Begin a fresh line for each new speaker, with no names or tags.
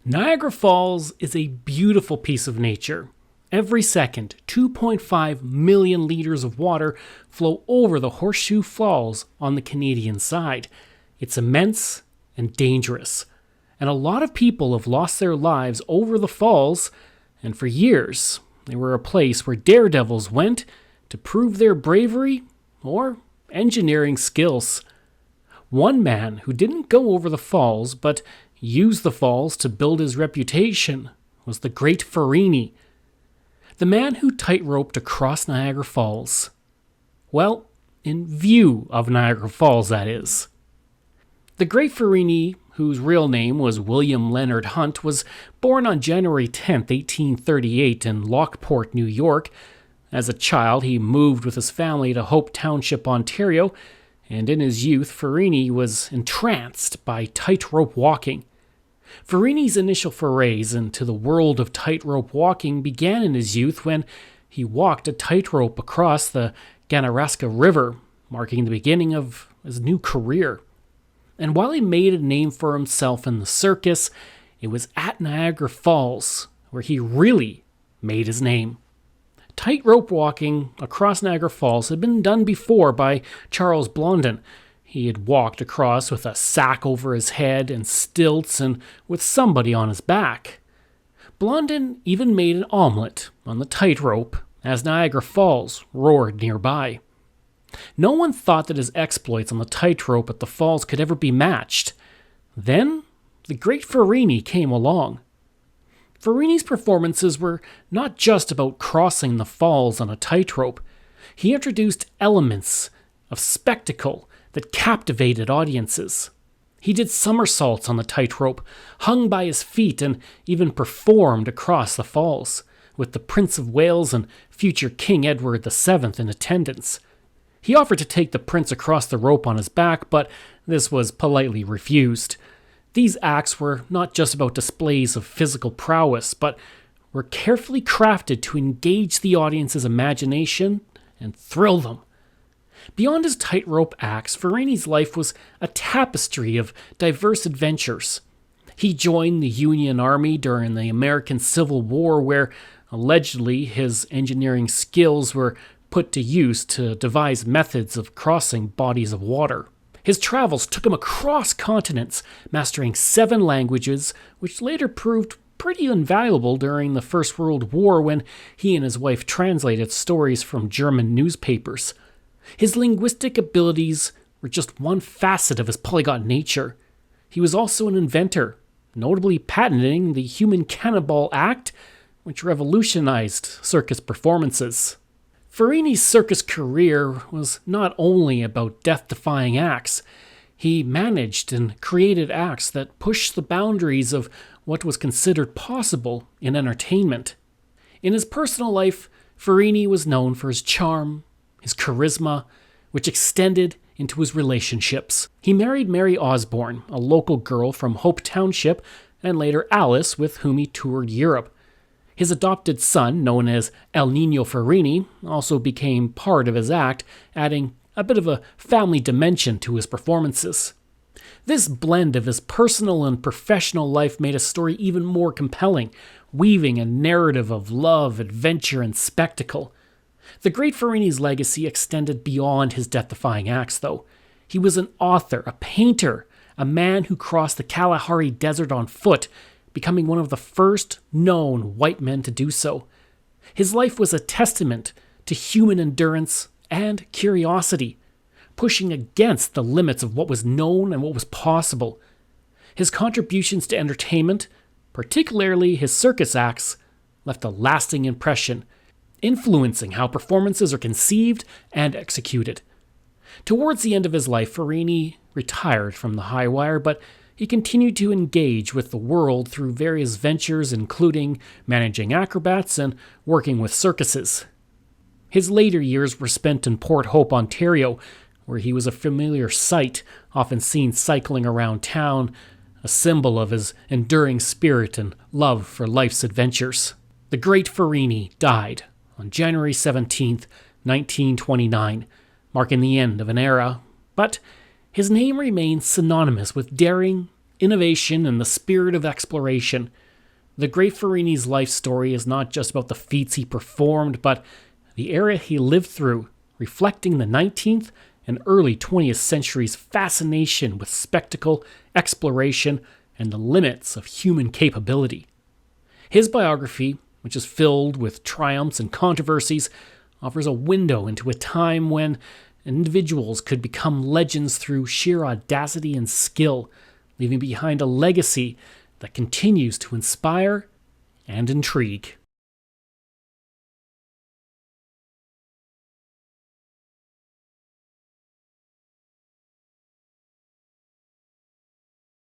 Niagara Falls is a beautiful piece of nature. Every second, 2.5 million liters of water flow over the Horseshoe Falls on the Canadian side. It's immense and dangerous, and a lot of people have lost their lives over the falls, and for years, they were a place where daredevils went to prove their bravery or engineering skills. One man who didn't go over the falls but used the falls to build his reputation was the great Farini, the man who tight-roped across Niagara Falls. Well, in view of Niagara Falls, that is. The great Farini, whose real name was William Leonard Hunt, was born on January 10, 1838 in Lockport, New York. As a child, he moved with his family to Hope Township, Ontario, and in his youth, Farini was entranced by tightrope walking. Farini's initial forays into the world of tightrope walking began in his youth when he walked a tightrope across the Ganaraska River, marking the beginning of his new career. And while he made a name for himself in the circus, it was at Niagara Falls where he really made his name. Tightrope walking across Niagara Falls had been done before by Charles Blondin. He had walked across with a sack over his head and stilts and with somebody on his back. Blondin even made an omelet on the tightrope as Niagara Falls roared nearby. No one thought that his exploits on the tightrope at the falls could ever be matched. Then, the great Farini came along. Farini's performances were not just about crossing the falls on a tightrope. He introduced elements of spectacle that captivated audiences. He did somersaults on the tightrope, hung by his feet, and even performed across the falls, with the Prince of Wales and future King Edward VII in attendance. He offered to take the prince across the rope on his back, but this was politely refused. These acts were not just about displays of physical prowess, but were carefully crafted to engage the audience's imagination and thrill them. Beyond his tightrope acts, Farini's life was a tapestry of diverse adventures. He joined the Union Army during the American Civil War, where allegedly his engineering skills were put to use to devise methods of crossing bodies of water. His travels took him across continents, mastering 7 languages, which later proved pretty invaluable during the First World War when he and his wife translated stories from German newspapers. His linguistic abilities were just one facet of his polyglot nature. He was also an inventor, notably patenting the human cannonball act, which revolutionized circus performances. Farini's circus career was not only about death-defying acts. He managed and created acts that pushed the boundaries of what was considered possible in entertainment. In his personal life, Farini was known for his charm, his charisma, which extended into his relationships. He married Mary Osborne, a local girl from Hope Township, and later Alice, with whom he toured Europe. His adopted son, known as El Niño Farini, also became part of his act, adding a bit of a family dimension to his performances. This blend of his personal and professional life made his story even more compelling, weaving a narrative of love, adventure, and spectacle. The great Farini's legacy extended beyond his death-defying acts, though. He was an author, a painter, a man who crossed the Kalahari Desert on foot, becoming one of the first known white men to do so. His life was a testament to human endurance and curiosity, pushing against the limits of what was known and what was possible. His contributions to entertainment, particularly his circus acts, left a lasting impression, influencing how performances are conceived and executed. Towards the end of his life, Farini retired from the high wire, but he continued to engage with the world through various ventures, including managing acrobats and working with circuses. His later years were spent in Port Hope, Ontario, where he was a familiar sight, often seen cycling around town, a symbol of his enduring spirit and love for life's adventures. The great Farini died on January 17, 1929, marking the end of an era, but his name remains synonymous with daring, innovation, and the spirit of exploration. The great Farini's life story is not just about the feats he performed, but the era he lived through, reflecting the 19th and early 20th century's fascination with spectacle, exploration, and the limits of human capability. His biography, which is filled with triumphs and controversies, offers a window into a time when individuals could become legends through sheer audacity and skill, leaving behind a legacy that continues to inspire and intrigue.